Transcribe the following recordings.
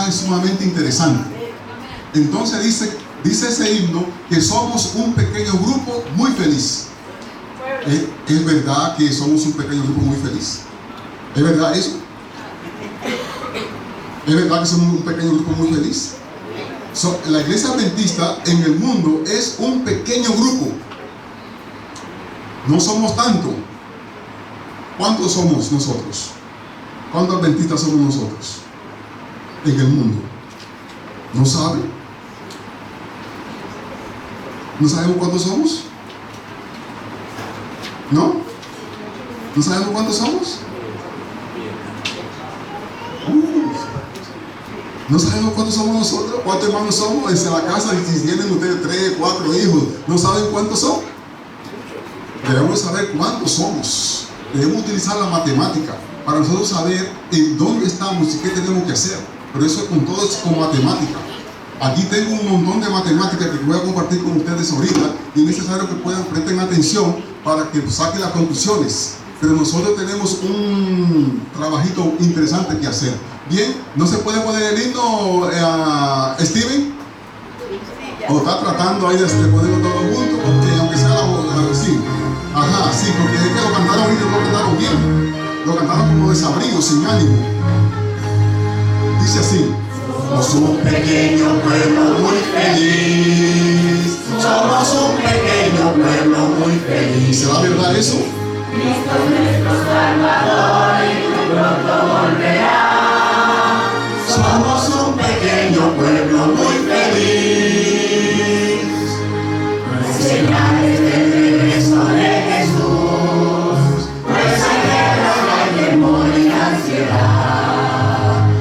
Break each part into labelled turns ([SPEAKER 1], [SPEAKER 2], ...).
[SPEAKER 1] mensaje sumamente interesante. Entonces dice ese himno que somos un pequeño grupo muy feliz. ¿Es verdad que somos un pequeño grupo muy feliz? ¿Es verdad eso? ¿Es verdad que somos un pequeño grupo muy feliz? La iglesia adventista en el mundo es un pequeño grupo. No somos tanto. ¿Cuántos somos nosotros? ¿Cuántos adventistas somos nosotros en el mundo? ¿No saben? ¿No sabemos cuántos somos? ¿No? ¿No sabemos cuántos somos? ¿No sabemos cuántos somos nosotros? ¿Cuántos hermanos somos? En la casa, si tienen ustedes 3, 4 hijos, ¿no saben cuántos son? Debemos saber cuántos somos. Debemos utilizar la matemática para nosotros saber en dónde estamos y qué tenemos que hacer. Pero eso con todo es con matemática. Aquí tengo un montón de matemáticas que voy a compartir con ustedes ahorita y es necesario que presten atención para que saquen las conclusiones. Pero nosotros tenemos un trabajito interesante que hacer. Bien, ¿no se puede poner el himno, Steven? ¿O está tratando ahí de ponerlo todo junto? Porque aunque sea la voz, sí. Ajá, sí, porque es que lo cantaron ahorita, lo cantaron bien. Lo cantaron como desabrido, sin ánimo. Dice así: somos un pequeño pueblo muy feliz. Somos un pequeño pueblo muy feliz. ¿Será verdad eso?
[SPEAKER 2] Cristo nuestro Salvador y pronto volverá.
[SPEAKER 1] Somos un pequeño pueblo muy feliz.
[SPEAKER 2] Señales del regreso de Jesús, pues hay guerra, hay temor y ansiedad.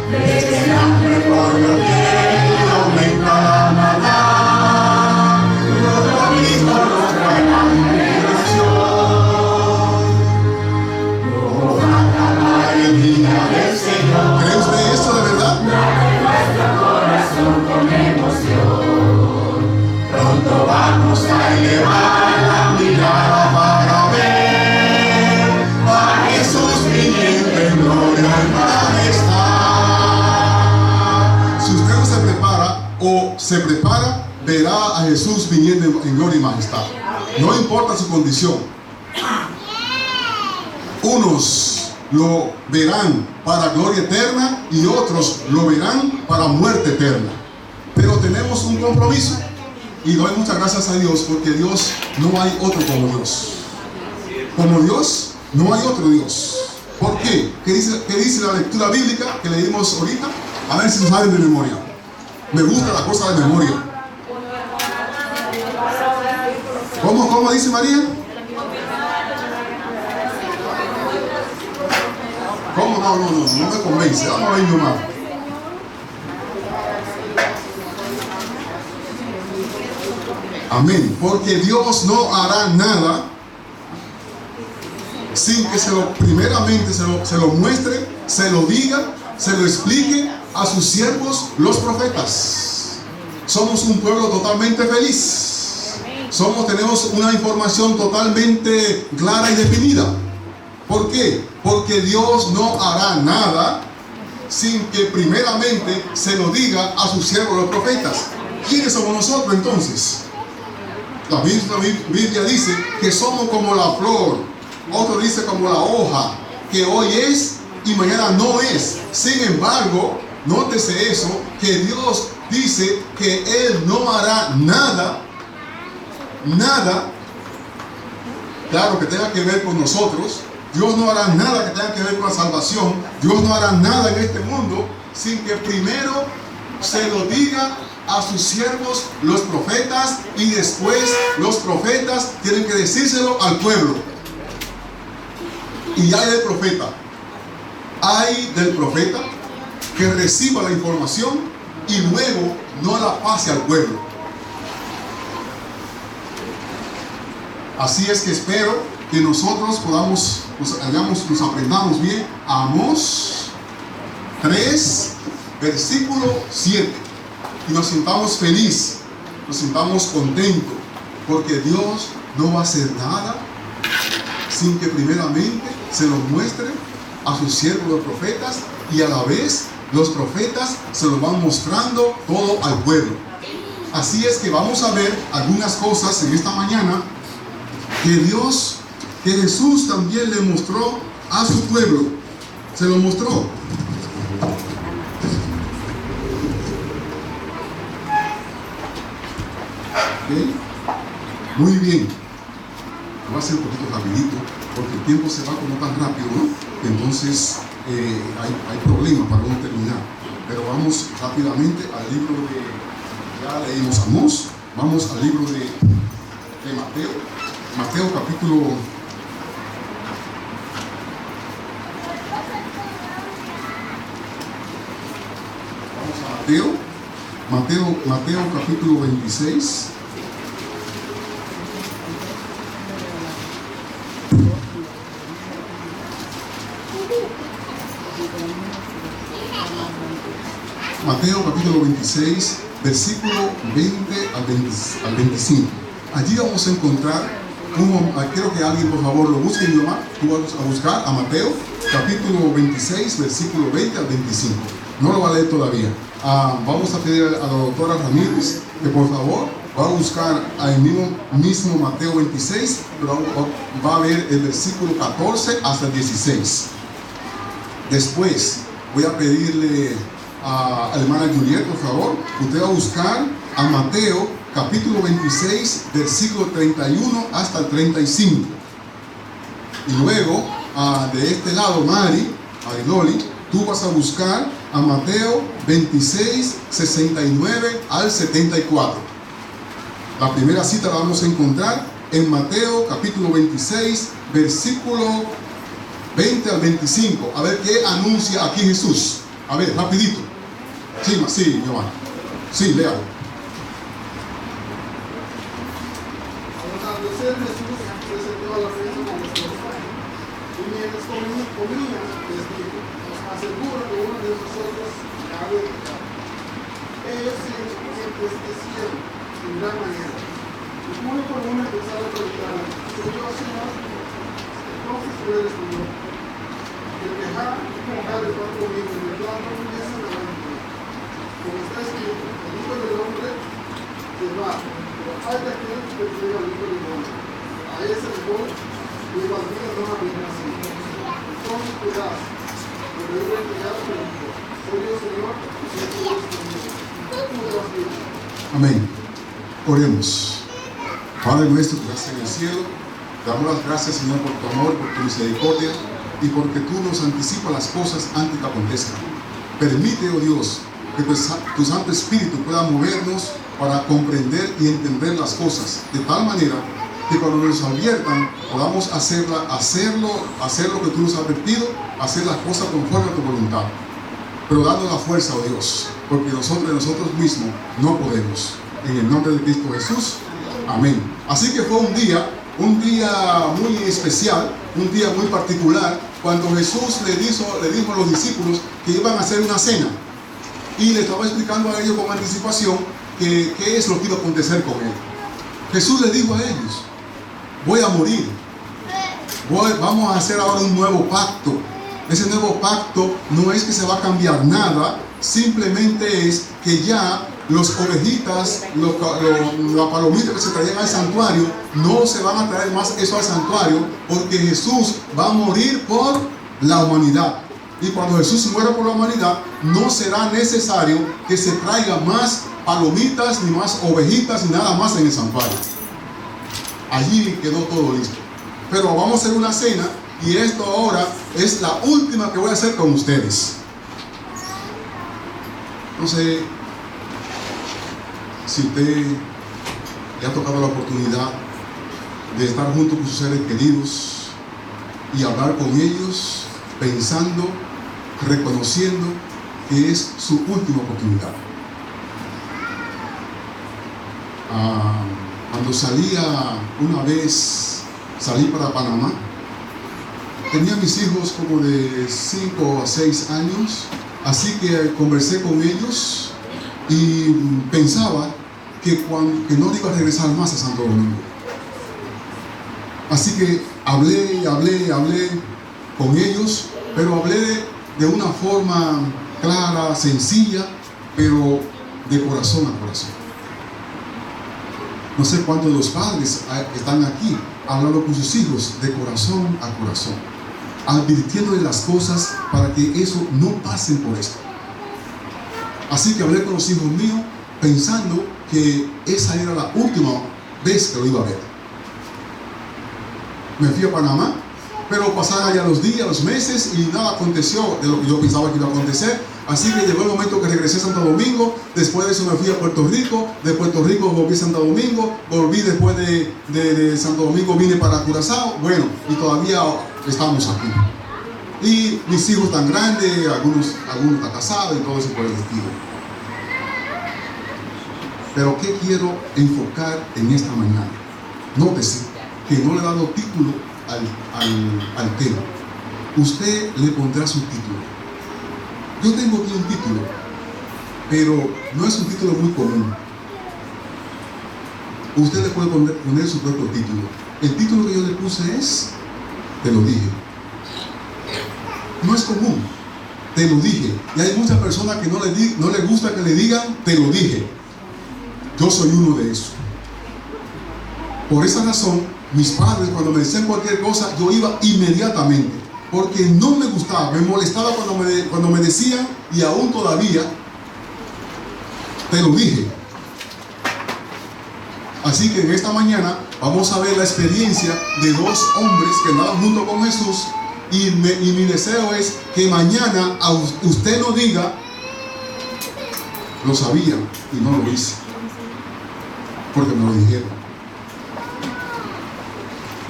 [SPEAKER 2] Desde el hambre por doquier aumenta la maldad. Nuestro Cristo nos trae la liberación. Ojalá la alegría del Señor.
[SPEAKER 1] ¿Cree usted esto de verdad?
[SPEAKER 2] Late nuestro corazón con emoción. Pronto vamos a elevar la mirada para ver a Jesús viniendo en gloria y majestad.
[SPEAKER 1] Si usted no se prepara o se prepara, verá a Jesús viniendo en gloria y majestad. No importa su condición. Unos lo verán para gloria eterna y otros lo verán para muerte eterna. Pero tenemos un compromiso. Y doy muchas gracias a Dios porque Dios, no hay otro como Dios. Como Dios, no hay otro Dios. ¿Por qué? ¿Qué dice la lectura bíblica que leímos ahorita? A ver si lo saben de memoria. Me gusta la cosa de memoria. ¿Cómo dice María? ¿Cómo? No me convence. Vamos a ver nomás. Amén. Porque Dios no hará nada sin que primeramente se lo muestre, se lo diga, se lo explique a sus siervos, los profetas. Somos un pueblo totalmente feliz. Tenemos una información totalmente clara y definida. ¿Por qué? Porque Dios no hará nada sin que primeramente se lo diga a sus siervos, los profetas. ¿Quiénes somos nosotros entonces? La Biblia dice que somos como la flor, otro dice como la hoja, que hoy es y mañana no es. Sin embargo, nótese eso, que Dios dice que Él no hará nada, claro, que tenga que ver con nosotros. Dios no hará nada que tenga que ver con la salvación. Dios no hará nada en este mundo sin que primero se lo diga a sus siervos, los profetas, y después los profetas tienen que decírselo al pueblo. Y hay del profeta que reciba la información y luego no la pase al pueblo. Así es que espero que nosotros nos aprendamos bien Amós 3, versículo 7. Y nos sintamos felices, nos sintamos contentos, porque Dios no va a hacer nada sin que primeramente se lo muestre a sus siervos los profetas y a la vez Los profetas se lo van mostrando todo al pueblo. Así es que vamos a ver algunas cosas en esta mañana que Jesús también le mostró a su pueblo. Se lo mostró. ¿Okay? Muy bien. Va a ser un poquito rapidito, porque el tiempo se va como tan rápido, ¿no? Entonces hay problemas para no terminar. Pero vamos rápidamente al libro de, ya leímos Amós, vamos al libro de Mateo. Mateo capítulo 26. Mateo capítulo 26, versículo 20 al 25. Allí vamos a encontrar, quiero que alguien por favor lo busque, mi mamá, tú vas a buscar a Mateo capítulo 26, versículo 20 al 25. No lo va a leer todavía. Vamos a pedir a la doctora Ramírez que por favor va a buscar al mismo Mateo 26, pero va a ver el versículo 14 hasta el 16. Después voy a pedirle a la hermana Juliet, por favor, usted va a buscar a Mateo capítulo 26, versículo 31 hasta el 35. Y luego, de este lado, Mariloli, tú vas a buscar a Mateo 26, 69 al 74. La primera cita la vamos a encontrar en Mateo capítulo 26, versículo 20 al 25. A ver qué anuncia aquí Jesús. A ver, rapidito. Sí, Giovanni. Sí, léalo.
[SPEAKER 3] Al atardecer Jesús se sentó a la mesa con los doce. Y mientras comía, les dijo: os aseguro que uno de vosotros ha de pecar. Ellos se entristecieron en gran manera. Y uno por uno empezaron a preguntar: ¿soy yo, Señor? Entonces él respondió: el quejar y mojar el pan conmigo y el plan no hubiese nada. Como está escrito, el Hijo del Hombre se va, pero hay de aquel que entrega al Hijo del Hombre. A ese mejor, cuyas vidas no habían nacido. Entonces cuidado, pero él va a entregar a su Hijo. Soy yo, Señor, y soy Dios conmigo. Tú me lo has dicho.
[SPEAKER 1] Amén. Oremos. Padre nuestro que estás en el cielo, te damos las gracias, Señor, por tu amor, por tu misericordia y porque tú nos anticipas las cosas antes que acontezcan. Permite, oh Dios, que tu Santo Espíritu pueda movernos para comprender y entender las cosas de tal manera que cuando nos adviertan podamos hacer lo que tú nos has advertido, hacer las cosas conforme a tu voluntad. Pero dando la fuerza, oh Dios, porque nosotros mismos no podemos. En el nombre de Cristo Jesús, amén. Así que fue un día muy especial, un día muy particular, cuando Jesús le dijo a los discípulos que iban a hacer una cena. Y le estaba explicando a ellos con anticipación qué es lo que iba a acontecer con él. Jesús le dijo a ellos: voy a morir. Vamos a hacer ahora un nuevo pacto. Ese nuevo pacto no es que se va a cambiar nada, simplemente es que ya los ovejitas, las palomitas que se traían al santuario, no se van a traer más eso al santuario, porque Jesús va a morir por la humanidad. Y cuando Jesús muera por la humanidad, no será necesario que se traiga más palomitas, ni más ovejitas, ni nada más en el santuario. Allí quedó todo listo. Pero vamos a hacer una cena, y esto ahora es la última que voy a hacer con ustedes. No sé si usted le ha tocado la oportunidad de estar junto con sus seres queridos y hablar con ellos, pensando, reconociendo que es su última oportunidad. Cuando salí para Panamá, tenía mis hijos como de 5 a 6 años, así que conversé con ellos y pensaba que no iba a regresar más a Santo Domingo. Así que hablé con ellos, pero hablé de una forma clara, sencilla, pero de corazón a corazón. No sé cuántos de los padres que están aquí hablando con sus hijos de corazón a corazón, advirtiéndoles las cosas para que eso no pasen por esto. Así que hablé con los hijos míos pensando que esa era la última vez que lo iba a ver. Me fui a Panamá, pero pasaron ya los días, los meses y nada aconteció de lo que yo pensaba que iba a acontecer. Así que llegó el momento que regresé a Santo Domingo. Después de eso me fui a Puerto Rico. De Puerto Rico volví a Santo Domingo. Volví después de Santo Domingo, vine para Curazao. Bueno, y todavía estamos aquí. Y mis hijos están grandes, algunos están casados y todo eso por el estilo. Pero ¿qué quiero enfocar en esta mañana? Nótese que no le he dado título al tema. Usted le pondrá su título. Yo tengo aquí un título, pero no es un título muy común. Usted le puede poner su propio título. El título que yo le puse es Te lo dije. No es común. Te lo dije. Y hay muchas personas que no le gusta que le digan te lo dije. Yo soy uno de esos. Por esa razón, mis padres cuando me decían cualquier cosa, yo iba inmediatamente, porque no me gustaba, me molestaba cuando me decían, y aún todavía, te lo dije. Así que en esta mañana vamos a ver la experiencia de dos hombres que andaban junto con Jesús, y mi deseo es que mañana usted no diga, lo sabía y no lo hice, porque me lo dijeron.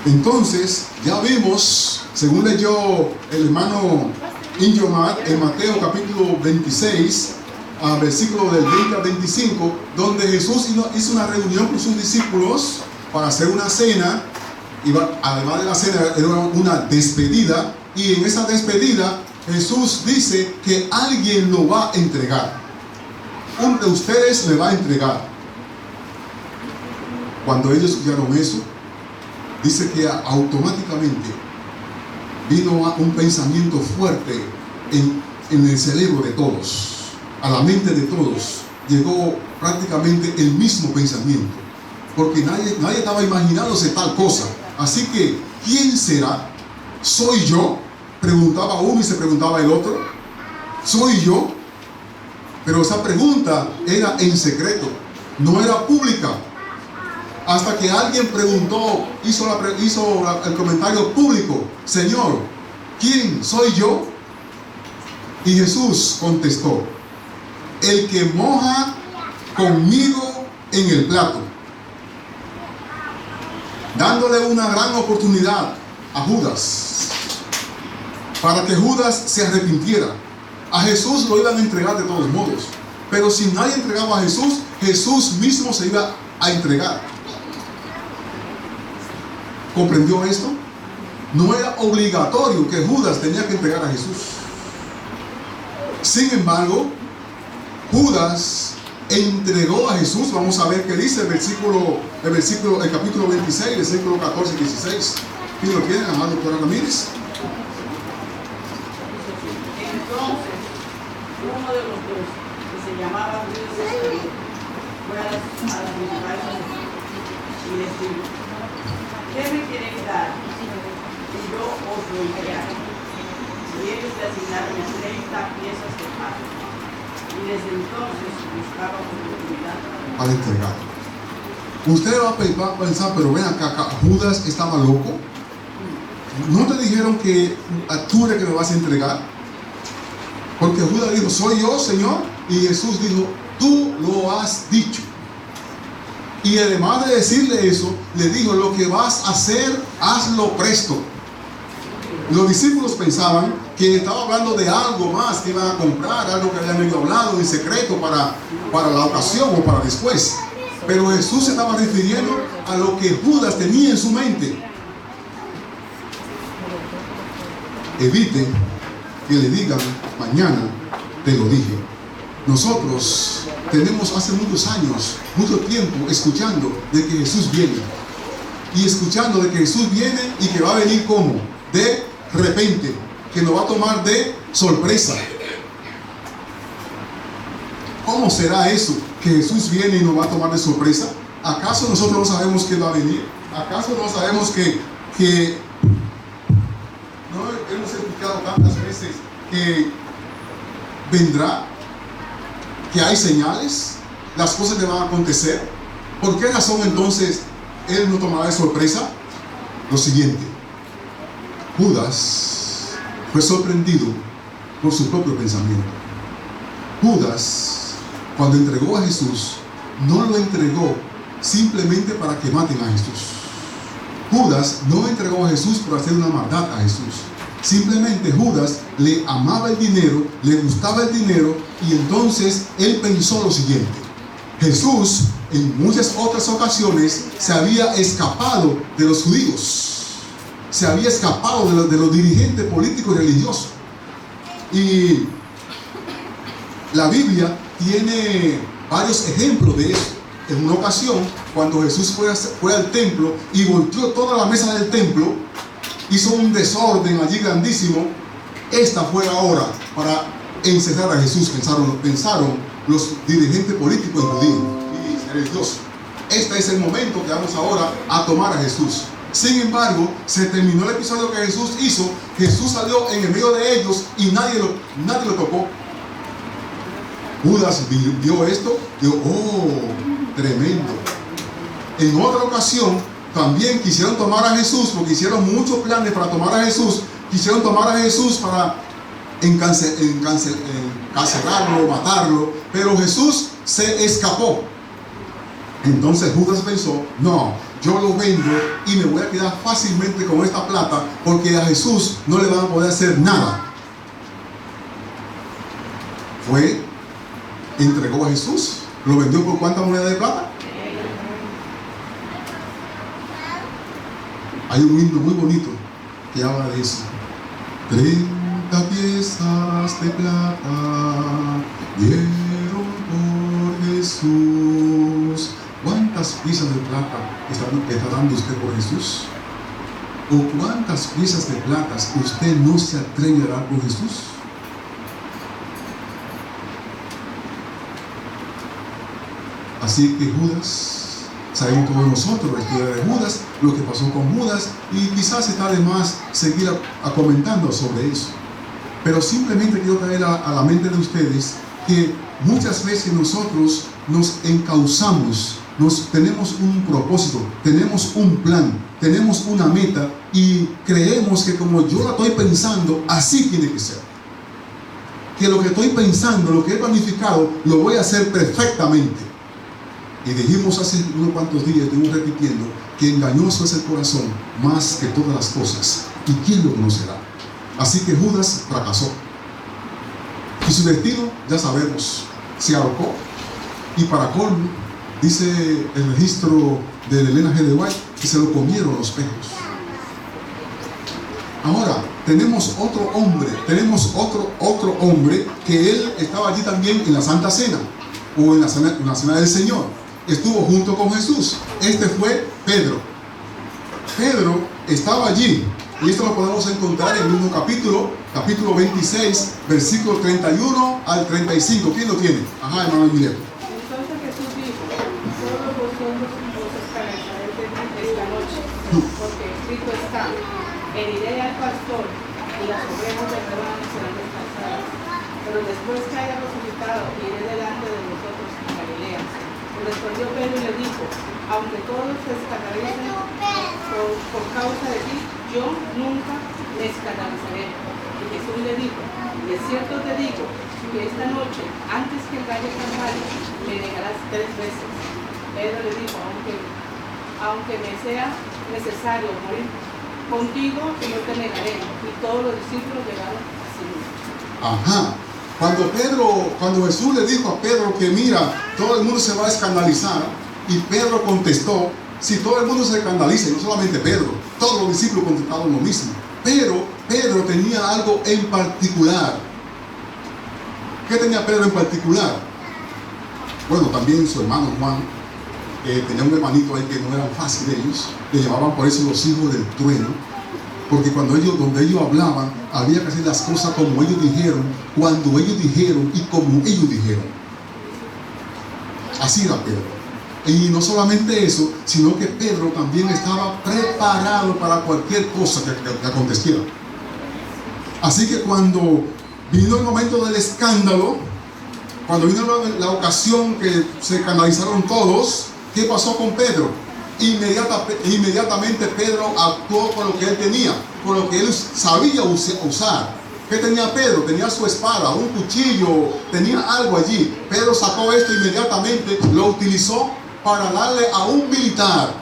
[SPEAKER 1] Entonces, ya vimos, según leyó el hermano Injomar en Mateo capítulo 26, versículo del 20 al 25, donde Jesús hizo una reunión con sus discípulos para hacer una cena, y además de la cena era una despedida, y en esa despedida Jesús dice que alguien lo va a entregar. Uno de ustedes me va a entregar. Cuando ellos escucharon eso, dice que automáticamente vino un pensamiento fuerte en el cerebro de todos, a la mente de todos. Llegó prácticamente el mismo pensamiento, porque nadie estaba imaginándose tal cosa. Así que, ¿quién será? ¿Soy yo? Preguntaba uno y se preguntaba el otro. ¿Soy yo? Pero esa pregunta era en secreto, no era pública. Hasta que alguien preguntó, hizo el comentario público: Señor, ¿quién soy yo? Y Jesús contestó: el que moja conmigo en el plato, dándole una gran oportunidad a Judas, para que Judas se arrepintiera. A Jesús lo iban a entregar de todos modos, pero si nadie entregaba a Jesús, Jesús mismo se iba a entregar. ¿Comprendió esto? No era obligatorio que Judas tenía que entregar a Jesús. Sin embargo, Judas entregó a Jesús. Vamos a ver qué dice el capítulo 26, versículo 14 y 16. ¿Quién lo tiene? Amado doctora Ramírez.
[SPEAKER 4] Entonces, uno de los dos, que se llamaba Judas Iscariote, fue a las principales y les dijo: ¿qué me queréis dar? Y yo os lo enviaré. Y ellos le asignaron 30 piezas de plata. Y desde entonces buscaba oportunidad
[SPEAKER 1] para entregar. Usted va a pensar, pero ven acá, Judas estaba loco. ¿No te dijeron que tú eres que me vas a entregar? Porque Judas dijo: soy yo, Señor. Y Jesús dijo: tú lo has dicho. Y además de decirle eso, le dijo: lo que vas a hacer, hazlo presto. Los discípulos pensaban que estaba hablando de algo más que iban a comprar, algo que habían hablado en secreto para la ocasión o para después. Pero Jesús se estaba refiriendo a lo que Judas tenía en su mente. Evite que le digan mañana te lo dije. Nosotros tenemos hace muchos años, mucho tiempo escuchando de que Jesús viene. Y escuchando de que Jesús viene y que va a venir como de repente, que nos va a tomar de sorpresa. ¿Cómo será eso? ¿Que Jesús viene y nos va a tomar de sorpresa? ¿Acaso nosotros no sabemos que va a venir? ¿Acaso no sabemos que no hemos explicado tantas veces que vendrá? ¿Que hay señales? ¿Las cosas le van a acontecer? ¿Por qué razón entonces Él no tomará de sorpresa? Lo siguiente: Judas fue sorprendido por su propio pensamiento. Judas, cuando entregó a Jesús, no lo entregó simplemente para que maten a Jesús. Judas no entregó a Jesús por hacer una maldad a Jesús. Simplemente Judas le amaba el dinero, le gustaba el dinero, y entonces él pensó lo siguiente: Jesús en muchas otras ocasiones se había escapado de los judíos, se había escapado de los dirigentes políticos y religiosos. Y la Biblia tiene varios ejemplos de eso. En una ocasión, cuando Jesús fue al templo y volteó toda la mesa del templo, hizo un desorden allí grandísimo. Esta fue la hora para encerrar a Jesús, pensaron los dirigentes políticos y judíos y religiosos. Este es el momento que vamos ahora a tomar a Jesús. Sin embargo, se terminó el episodio que Jesús hizo. Jesús salió en el medio de ellos y nadie lo tocó. Judas vio esto y dijo: oh, tremendo. En otra ocasión también quisieron tomar a Jesús, porque hicieron muchos planes para tomar a Jesús. Quisieron tomar a Jesús para encarcelarlo, matarlo, pero Jesús se escapó. Entonces Judas pensó: no, yo lo vendo y me voy a quedar fácilmente con esta plata, porque a Jesús no le van a poder hacer nada. Entregó a Jesús. ¿Lo vendió por cuánta moneda de plata? Hay un himno muy bonito que habla de eso. 30 piezas de plata dieron por Jesús. ¿Cuántas piezas de plata está dando usted por Jesús? ¿O cuántas piezas de plata usted no se atreve a dar por Jesús? Así que Judas, sabemos todos nosotros la historia de Judas, lo que pasó con Judas, y quizás está de más seguir comentando sobre eso. Pero simplemente quiero traer a la mente de ustedes que muchas veces nosotros nos encauzamos, tenemos un propósito, tenemos un plan, tenemos una meta, y creemos que como yo la estoy pensando, así tiene que ser. Que lo que estoy pensando, lo que he planificado, lo voy a hacer perfectamente. Y dijimos hace unos cuantos días, estuvimos repitiendo, que engañoso es el corazón más que todas las cosas, y ¿quién lo conocerá? Así que Judas fracasó, y su destino ya sabemos: se ahorcó. Y para colmo, dice el registro de Elena G. de White, que se lo comieron los perros. Ahora tenemos otro hombre que él estaba allí también en la Santa Cena, o en la cena del Señor. Estuvo junto con Jesús. Este fue Pedro. Pedro estaba allí, y esto lo podemos encontrar en el mismo capítulo 26, versículo 31 al 35. ¿Quién lo tiene? Ajá, hermano Guillermo.
[SPEAKER 4] Entonces Jesús dijo: solo vosotros os escarneceréis de mí esta noche, porque escrito está: heriré al pastor y las ovejas del rebaño serán descansadas. Pero después que haya resucitado, iré delante de vosotros a Galilea. Respondió Pedro y le dijo: aunque todos se escandalizan por causa de ti, yo nunca me escandalizaré. Y Jesús le dijo: de cierto te digo que esta noche, antes que el gallo cantare, me negarás 3 veces. Pedro le dijo: aunque me sea necesario morir contigo, no te negaré. Y todos los discípulos llegaron así mismo.
[SPEAKER 1] Ajá. Cuando Jesús le dijo a Pedro que mira, todo el mundo se va a escandalizar, y Pedro contestó: si todo el mundo se escandaliza, y no solamente Pedro, todos los discípulos contestaron lo mismo. Pero Pedro tenía algo en particular. ¿Qué tenía Pedro en particular? Bueno, también su hermano Juan, tenía un hermanito ahí que no era fácil de ellos, le llamaban por eso los hijos del trueno, porque donde ellos hablaban, había que hacer las cosas como ellos dijeron, cuando ellos dijeron y como ellos dijeron. Así era Pedro. Y no solamente eso, sino que Pedro también estaba preparado para cualquier cosa que aconteciera. Así que cuando vino el momento del escándalo, cuando vino la ocasión que se canalizaron todos, ¿qué pasó con Pedro? Inmediatamente Pedro actuó con lo que él tenía, con lo que él sabía usar. ¿Qué tenía Pedro? Tenía su espada, un cuchillo, tenía algo allí. Pedro sacó esto inmediatamente, lo utilizó para darle a un militar.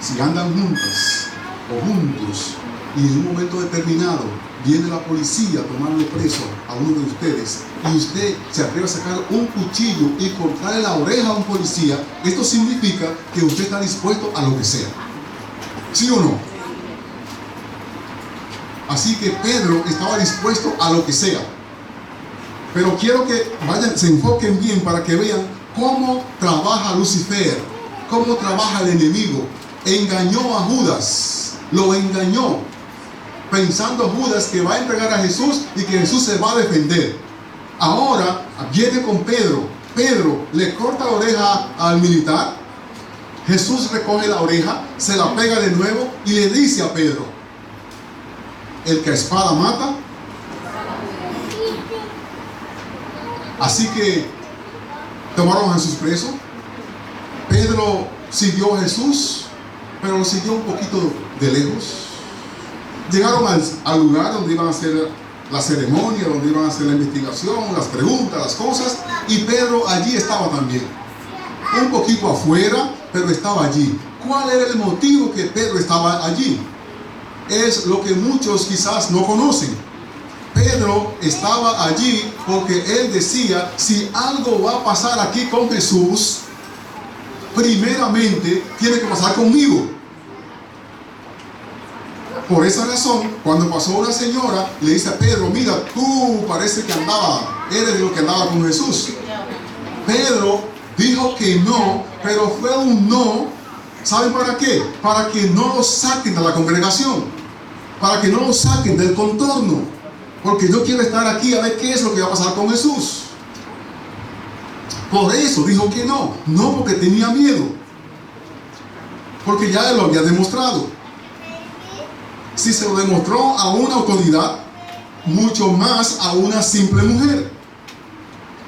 [SPEAKER 1] Si andan juntas o juntos y en un momento determinado viene la policía a tomarle preso a uno de ustedes y usted se atreve a sacar un cuchillo y cortarle la oreja a un policía, esto significa que usted está dispuesto a lo que sea. ¿Sí o no? Así que Pedro estaba dispuesto a lo que sea. Pero quiero que vayan, se enfoquen bien para que vean cómo trabaja Lucifer, cómo trabaja el enemigo. Engañó a Judas, lo engañó, pensando Judas que va a entregar a Jesús y que Jesús se va a defender. Ahora viene con Pedro. Pedro le corta la oreja al militar. Jesús recoge la oreja, se la pega de nuevo y le dice a Pedro: el que a espada mata. Así que tomaron a Jesús preso. Pedro siguió a Jesús, pero lo siguió un poquito de lejos. Llegaron al lugar donde iban a hacer la ceremonia, donde iban a hacer la investigación, las preguntas, las cosas, y Pedro allí estaba también. Un poquito afuera, pero estaba allí. ¿Cuál era el motivo que Pedro estaba allí? Es lo que muchos quizás no conocen. Pedro estaba allí porque él decía: si algo va a pasar aquí con Jesús, primeramente tiene que pasar conmigo. Por esa razón, cuando pasó una señora, le dice a Pedro: mira, tú parece que eres de lo que andaba con Jesús. Pedro dijo que no, pero fue un no. ¿Saben para qué? Para que no lo saquen de la congregación, para que no lo saquen del contorno, porque yo quiero estar aquí a ver qué es lo que va a pasar con Jesús. Por eso dijo que no, no porque tenía miedo, porque ya él lo había demostrado. Si se lo demostró a una autoridad, mucho más a una simple mujer.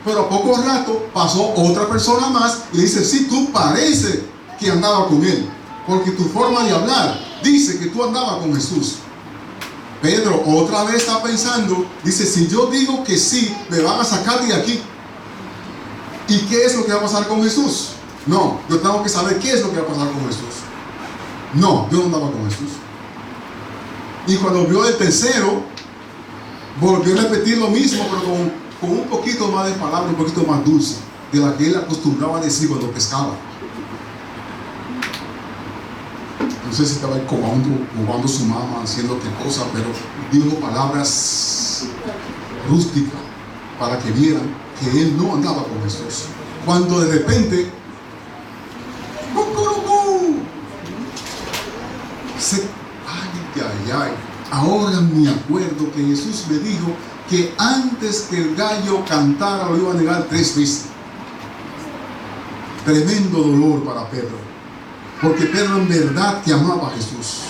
[SPEAKER 1] Pero a poco rato pasó otra persona más y le dice: sí, tú parece que andaba con él, porque tu forma de hablar dice que tú andabas con Jesús. Pedro otra vez está pensando, dice: si yo digo que sí, me van a sacar de aquí. ¿Y qué es lo que va a pasar con Jesús? No, yo tengo que saber qué es lo que va a pasar con Jesús. No, yo no andaba con Jesús. Y cuando vio el tercero, volvió a repetir lo mismo, pero con un poquito más de palabra, un poquito más dulce, de la que él acostumbraba a decir cuando pescaba. No sé si estaba cobando su mamá, haciendo qué cosa, pero dijo palabras rústicas para que vieran que él no andaba con Jesús. Cuando de repente ahora me acuerdo que Jesús me dijo que antes que el gallo cantara lo iba a negar 3 veces. Tremendo dolor para Pedro, porque Pedro en verdad que amaba a Jesús.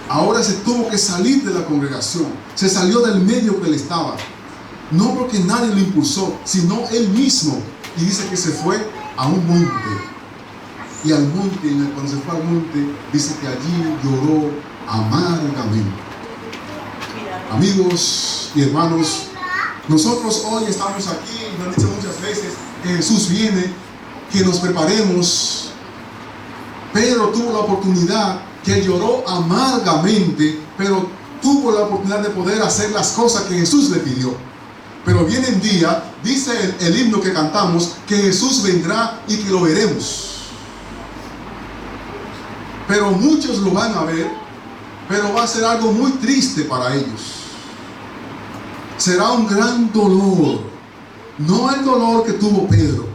[SPEAKER 1] Ahora se tuvo que salir de la congregación, se salió del medio que él estaba, no porque nadie lo impulsó, sino él mismo. Y dice que se fue a un monte, y al monte, cuando se fue al monte, dice que allí lloró amargamente. Amigos y hermanos, nosotros hoy estamos aquí, lo han dicho muchas veces, que Jesús viene, que nos preparemos. Pedro tuvo la oportunidad, que lloró amargamente, pero tuvo la oportunidad de poder hacer las cosas que Jesús le pidió. Pero viene el día, dice el himno que cantamos, que Jesús vendrá y que lo veremos. Pero muchos lo van a ver, pero va a ser algo muy triste para ellos. Será un gran dolor, no el dolor que tuvo Pedro,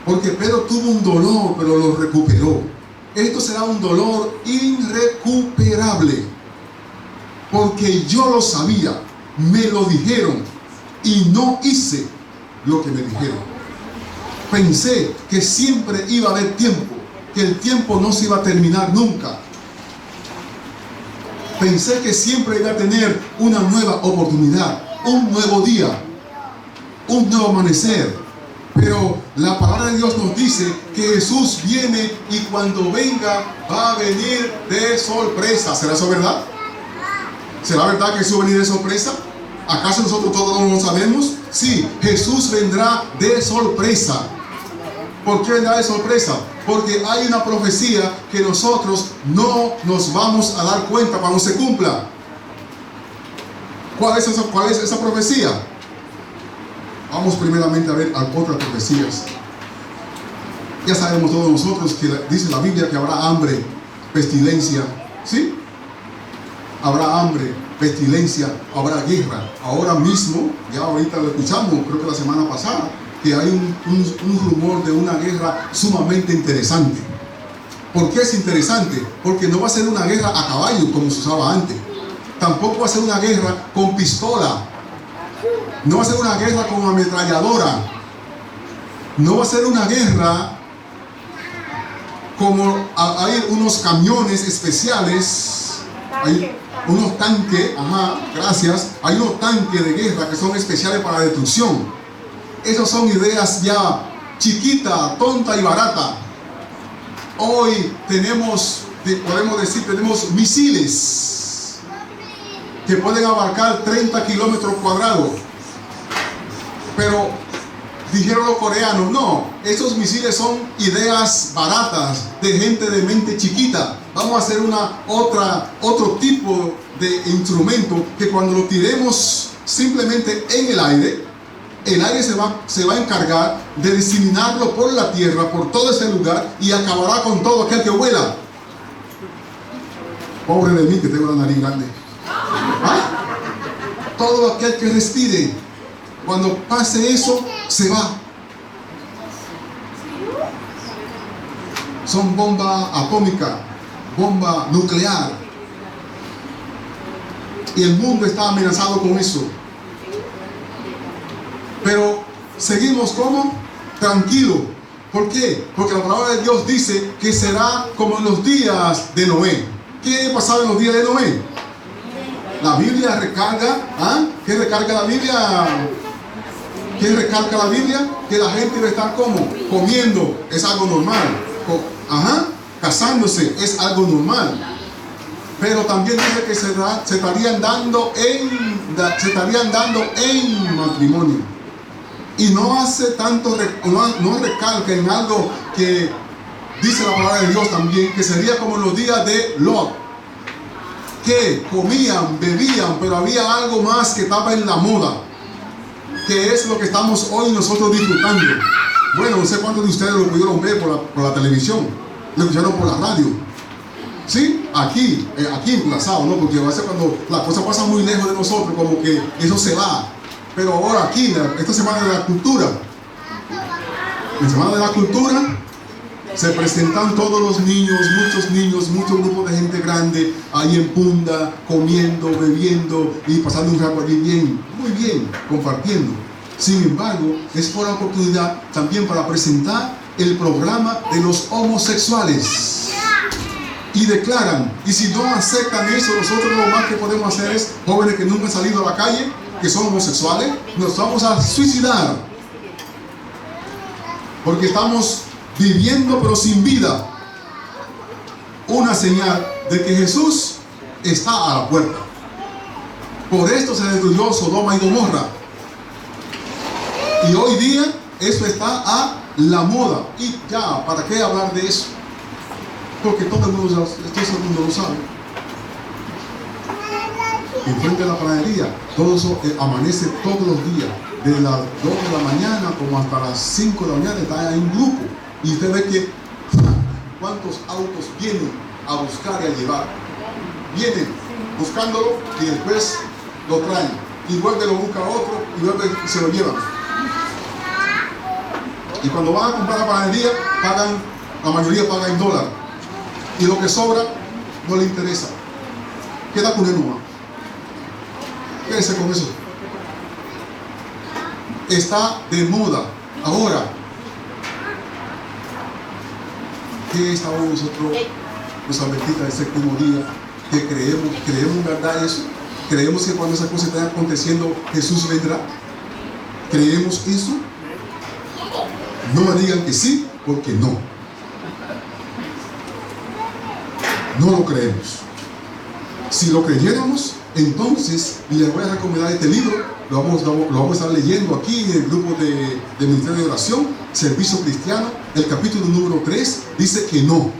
[SPEAKER 1] porque Pedro tuvo un dolor, pero lo recuperó. Esto será un dolor irrecuperable, porque yo lo sabía, me lo dijeron y no hice lo que me dijeron. Pensé que siempre iba a haber tiempo, que el tiempo no se iba a terminar nunca. Pensé que siempre iba a tener una nueva oportunidad, un nuevo día, un nuevo amanecer. Pero la palabra de Dios nos dice que Jesús viene y cuando venga va a venir de sorpresa. ¿Será eso verdad? ¿Será verdad que Jesús va a venir de sorpresa? ¿Acaso nosotros todos no lo sabemos? Sí, Jesús vendrá de sorpresa. ¿Por qué vendrá de sorpresa? Porque hay una profecía que nosotros no nos vamos a dar cuenta cuando se cumpla. ¿Cuál es esa profecía? Vamos primeramente a ver otras profecías. Ya sabemos todos nosotros que dice la Biblia que habrá hambre, pestilencia, ¿sí? Habrá hambre, pestilencia, habrá guerra. Ahora mismo, ya ahorita lo escuchamos, creo que la semana pasada, que hay un rumor de una guerra sumamente interesante. ¿Por qué es interesante? Porque no va a ser una guerra a caballo como se usaba antes. Tampoco va a ser una guerra con pistola. No va a ser una guerra con ametralladora. No va a ser una guerra como hay unos camiones especiales. Hay unos tanques, gracias. Hay unos tanques de guerra que son especiales para la destrucción. Esas son ideas ya chiquitas, tonta y barata. Hoy podemos decir, tenemos misiles que pueden abarcar 30 kilómetros cuadrados. Pero dijeron los coreanos, no, esos misiles son ideas baratas de gente de mente chiquita. Vamos a hacer otro tipo de instrumento que cuando lo tiremos simplemente en el aire se va a encargar de diseminarlo por la tierra, por todo ese lugar, y acabará con todo aquel que vuela. Pobre de mí que tengo la nariz grande. Todo aquel que respire, cuando pase eso, se va. Son bomba atómica, bomba nuclear. Y el mundo está amenazado con eso. Pero seguimos como tranquilo. ¿Por qué? Porque la palabra de Dios dice que será como en los días de Noé. ¿Qué pasaba en los días de Noé? La Biblia recarga. ¿Qué recarga la Biblia? ¿Qué recarga la Biblia? Que la gente va a estar como comiendo, es algo normal. Casándose es algo normal. Pero también dice que se estarían dando en matrimonio. Y no hace tanto, no recalca en algo que dice la palabra de Dios también, que sería como en los días de Lot, que comían, bebían, pero había algo más que estaba en la moda, que es lo que estamos hoy nosotros disfrutando. Bueno, no sé cuántos de ustedes lo pudieron ver por la televisión, lo escucharon por la radio. ¿Sí? Aquí emplazado, ¿no? Porque a veces cuando la cosa pasa muy lejos de nosotros, como que eso se va. Pero ahora aquí, esta semana de la cultura, en Semana de la Cultura, se presentan todos los niños, muchos grupos de gente grande, ahí en Punda, comiendo, bebiendo y pasando un rato allí bien, muy bien, compartiendo. Sin embargo, es por la oportunidad también para presentar el programa de los homosexuales. Y declaran, y si no aceptan eso, nosotros lo más que podemos hacer es, jóvenes que nunca han salido a la calle, que son homosexuales, nos vamos a suicidar. Porque estamos viviendo pero sin vida. Una señal de que Jesús está a la puerta. Por esto se destruyó Sodoma y Gomorra. Y hoy día eso está a la moda. Y ya, ¿para qué hablar de eso? Porque todo el mundo lo sabe. Enfrente de la panadería, todo eso amanece todos los días, desde las 2 de la mañana como hasta las 5 de la mañana, está ahí un grupo. Y usted ve que cuántos autos vienen a buscar y a llevar. Vienen buscándolo y después lo traen. Y vuelve, lo busca otro y vuelve y se lo llevan. Y cuando van a comprar la panadería, la mayoría paga en dólar. Y lo que sobra no le interesa. Queda con el nomás. Quédese con eso. está de moda. Ahora, ¿qué estamos nosotros, los adventistas del séptimo día, que creemos verdad eso? ¿Creemos que cuando esas cosas están aconteciendo, Jesús vendrá? ¿Creemos eso? No me digan que sí, porque no. No lo creemos. Si lo creyéramos, entonces, y les voy a recomendar este libro, lo vamos a estar leyendo aquí en el grupo de Ministerio de Oración, Servicio Cristiano, el capítulo número 3, dice que no,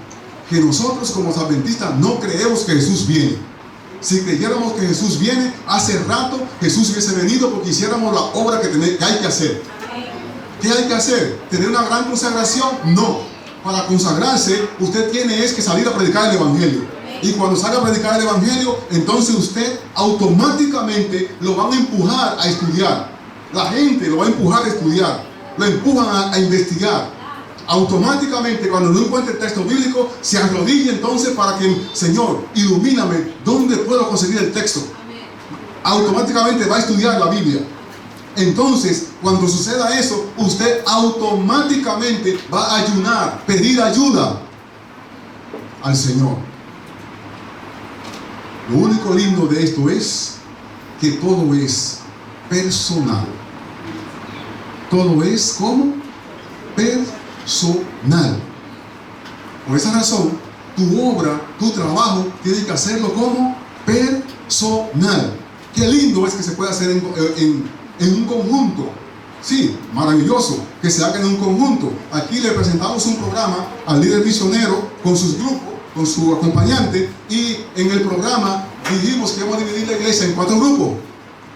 [SPEAKER 1] que nosotros como adventistas no creemos que Jesús viene. Si creyéramos que Jesús viene, hace rato Jesús hubiese venido porque hiciéramos la obra que hay que hacer. ¿Qué hay que hacer? ¿Tener una gran consagración? No. Para consagrarse, usted tiene que salir a predicar el Evangelio. Y cuando salga a predicar el Evangelio, entonces usted automáticamente lo van a empujar a estudiar. La gente lo va a empujar a estudiar. Lo empujan a investigar. Automáticamente, cuando no encuentre el texto bíblico, se arrodilla entonces para que, Señor, ilumíname, ¿dónde puedo conseguir el texto? Automáticamente va a estudiar la Biblia. Entonces, cuando suceda eso, usted automáticamente va a ayunar, pedir ayuda al Señor. Lo único lindo de esto es que todo es personal. Todo es como personal. Por esa razón, tu obra, tu trabajo, tienes que hacerlo como personal. Qué lindo es que se pueda hacer en un conjunto. Sí, maravilloso que se haga en un conjunto. Aquí le presentamos un programa al líder misionero con sus grupos, con su acompañante, y en el programa dijimos que íbamos a dividir la iglesia en 4 grupos,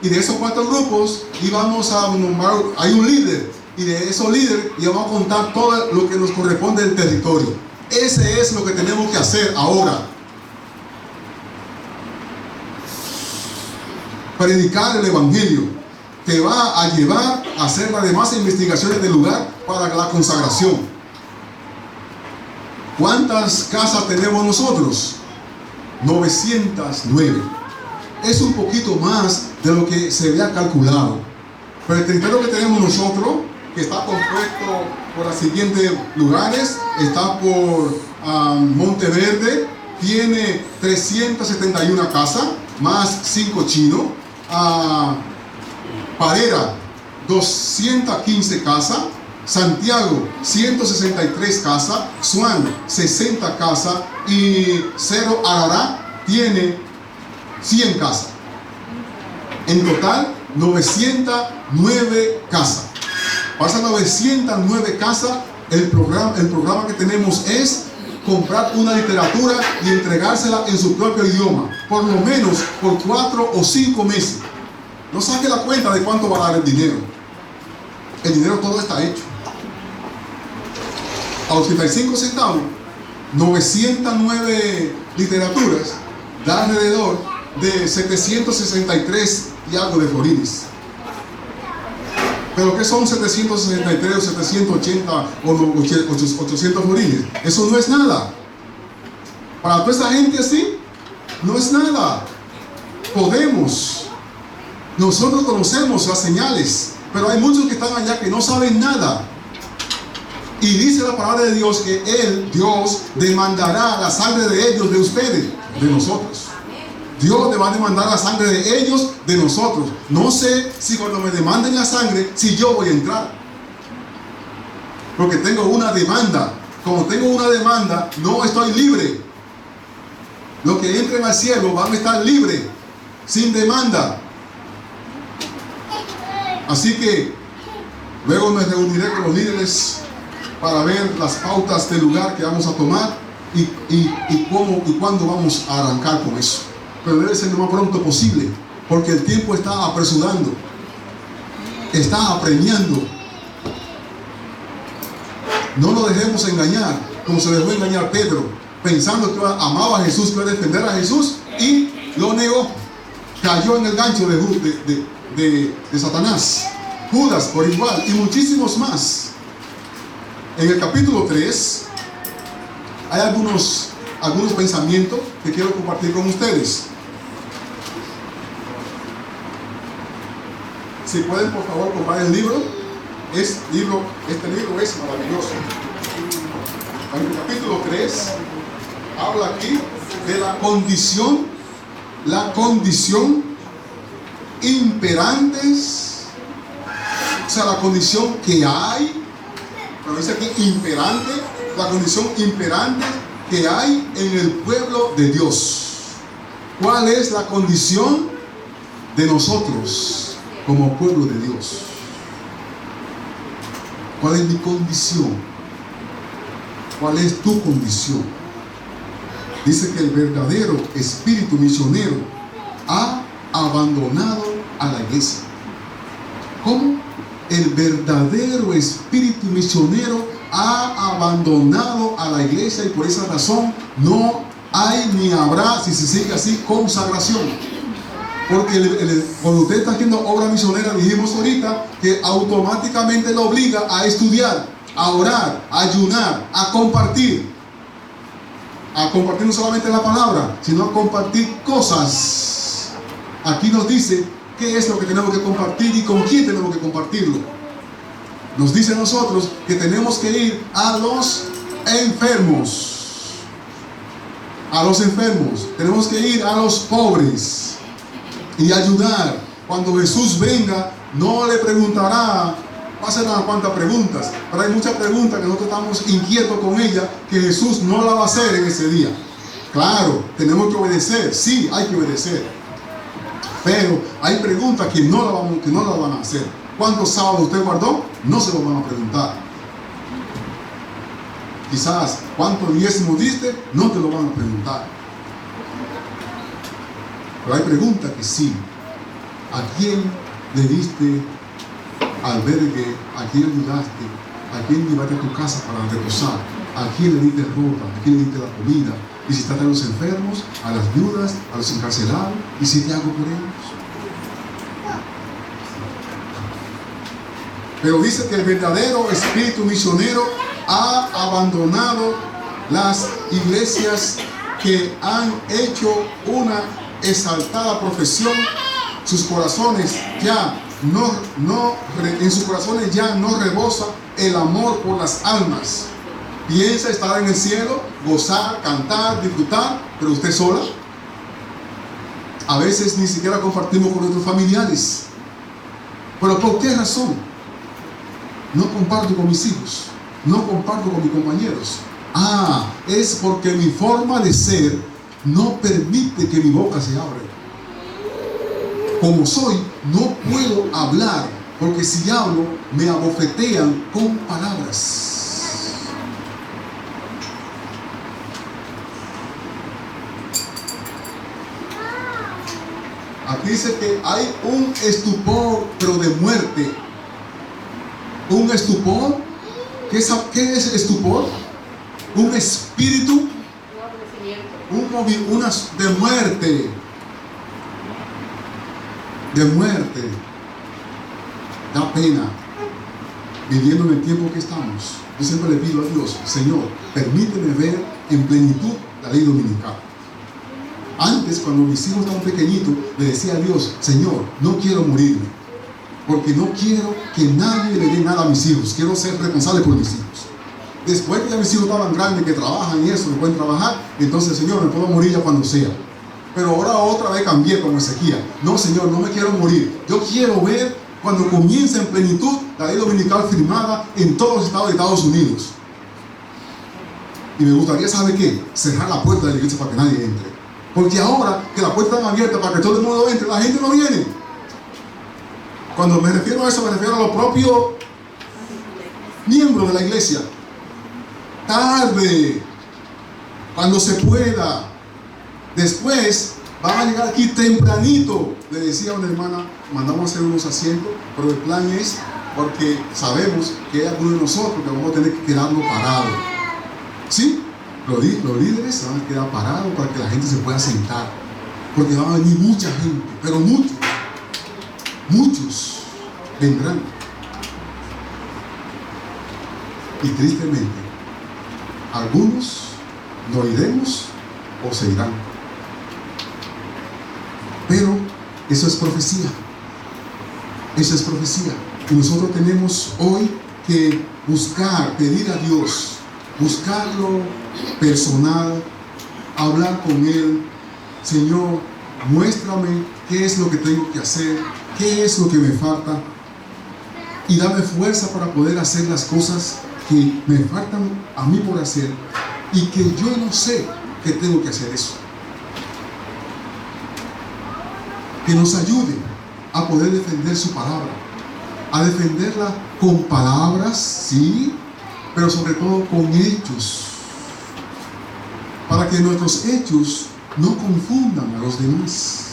[SPEAKER 1] y de esos 4 grupos íbamos a nombrar, hay un líder, y de esos líderes íbamos a contar todo lo que nos corresponde del territorio. Ese es lo que tenemos que hacer ahora. Predicar el Evangelio te va a llevar a hacer las demás investigaciones del lugar para la consagración. ¿Cuántas casas tenemos nosotros? 909. Es un poquito más de lo que se había calculado. Pero el territorio que tenemos nosotros, que está compuesto por los siguientes lugares, está por Monteverde, tiene 371 casas, más 5 chinos. Parera, 215 casas. Santiago, 163 casas. Suán, 60 casas. Y Cerro Arará tiene 100 casas. En total, 909 casas. Para 909 casas, el programa que tenemos es comprar una literatura y entregársela en su propio idioma, por lo menos por 4 o 5 meses. No saque la cuenta de cuánto va a dar el dinero. El dinero todo está hecho. A 85 centavos, 909 literaturas da alrededor de 763 y algo de florines. ¿Pero qué son 763 o 780 o 800 florines? Eso no es nada. Para toda esa gente así, no es nada. Nosotros conocemos las señales, pero hay muchos que están allá que no saben nada. Y dice la palabra de Dios que Dios, demandará la sangre de ellos, de ustedes, de nosotros. Dios le va a demandar la sangre de ellos, de nosotros. No sé si cuando me demanden la sangre, si yo voy a entrar. Porque tengo una demanda. Como tengo una demanda, no estoy libre. Los que entren al cielo van a estar libres, sin demanda. Así que luego me reuniré con los líderes para ver las pautas del lugar que vamos a tomar y cómo y cuándo vamos a arrancar con eso. Pero debe ser lo más pronto posible, porque el tiempo está apresurando, está apremiando. No nos dejemos engañar, como se dejó engañar Pedro, pensando que amaba a Jesús, que iba a defender a Jesús, y lo negó. Cayó en el gancho de Satanás. Judas por igual, y muchísimos más. En el capítulo 3 hay algunos pensamientos que quiero compartir con ustedes. Si pueden, por favor, comprar el libro. Este libro es maravilloso. En el capítulo 3 habla aquí de la condición imperantes, o sea, la condición que hay, pero dice aquí imperante, la condición imperante que hay en el pueblo de Dios. ¿Cuál es la condición de nosotros como pueblo de Dios? ¿Cuál es mi condición? ¿Cuál es tu condición? Dice que el verdadero espíritu misionero ha abandonado a la iglesia. ¿Cómo? El verdadero espíritu misionero ha abandonado a la iglesia, y por esa razón no hay ni habrá, si se sigue así, consagración. Porque cuando usted está haciendo obra misionera, dijimos ahorita que automáticamente lo obliga a estudiar, a orar, a ayunar, a compartir. A compartir no solamente la palabra, sino a compartir cosas. Aquí nos dice qué es lo que tenemos que compartir y con quién tenemos que compartirlo. Nos dice a nosotros que tenemos que ir a los enfermos. A los enfermos. Tenemos que ir a los pobres y ayudar. Cuando Jesús venga, no le preguntará, va a hacer unas cuantas preguntas, pero hay muchas preguntas que nosotros estamos inquietos con ellas, que Jesús no la va a hacer en ese día. Claro, tenemos que obedecer, sí, hay que obedecer, pero hay preguntas que no la van a hacer. ¿Cuántos sábados usted guardó? No se lo van a preguntar. Quizás, ¿cuántos diezmos diste? No te lo van a preguntar. Pero hay preguntas que sí. ¿A quién le diste albergue? ¿A quién ayudaste? ¿A quién llevaste a tu casa para reposar? ¿A quién le diste ropa? ¿A quién le diste la comida? Visitaste a los enfermos, a las viudas, a los encarcelados. ¿Hiciste algo por ellos? Pero dice que el verdadero espíritu misionero ha abandonado las iglesias que han hecho una exaltada profesión. Sus corazones ya en sus corazones ya no rebosa el amor por las almas. Piensa estar en el cielo, gozar, cantar, disfrutar, pero usted sola. A veces ni siquiera compartimos con nuestros familiares. ¿Pero por qué razón? No comparto con mis hijos, no comparto con mis compañeros. Es porque mi forma de ser no permite que mi boca se abra. Como soy, no puedo hablar, porque si hablo, me abofetean con palabras. Aquí dice que hay un estupor, pero de muerte. ¿Un estupor? ¿Qué es estupor? Un espíritu, de muerte. De muerte. Da pena viviendo en el tiempo que estamos. Yo siempre le pido a Dios: Señor, permíteme ver en plenitud la ley dominical. Antes, cuando mis hijos estaban pequeñitos, le decía a Dios: Señor, no quiero morirme, porque no quiero que nadie le dé nada a mis hijos. Quiero ser responsable por mis hijos. Después que ya mis hijos estaban grandes, que trabajan y eso, que pueden trabajar, entonces, Señor, me puedo morir ya cuando sea. Pero ahora otra vez cambié como Ezequiel. No, Señor, no me quiero morir. Yo quiero ver cuando comience en plenitud la ley dominical firmada en todos los estados de Estados Unidos. Y me gustaría, ¿sabe qué? Cerrar la puerta de la iglesia para que nadie entre. Porque ahora que la puerta está abierta para que todo el mundo entre, la gente no viene. Cuando me refiero a eso, me refiero a los propios miembros de la iglesia. Tarde, cuando se pueda. Después van a llegar aquí tempranito. Le decía a una hermana: mandamos a hacer unos asientos, pero el plan es porque sabemos que hay algunos de nosotros que vamos a tener que quedarnos parados. ¿Sí? Los líderes se van a quedar parados para que la gente se pueda sentar, porque van a venir mucha gente, pero muchos vendrán. Y tristemente, algunos no iremos o se irán. Pero eso es profecía. Esa es profecía. Y nosotros tenemos hoy que buscar, pedir a Dios, buscarlo personal, hablar con Él. Señor, muéstrame qué es lo que tengo que hacer, qué es lo que me falta, y dame fuerza para poder hacer las cosas que me faltan a mí por hacer y que yo no sé que tengo que hacer eso. Que nos ayude a poder defender su palabra, a defenderla con palabras, sí, pero sobre todo con hechos, para que nuestros hechos no confundan a los demás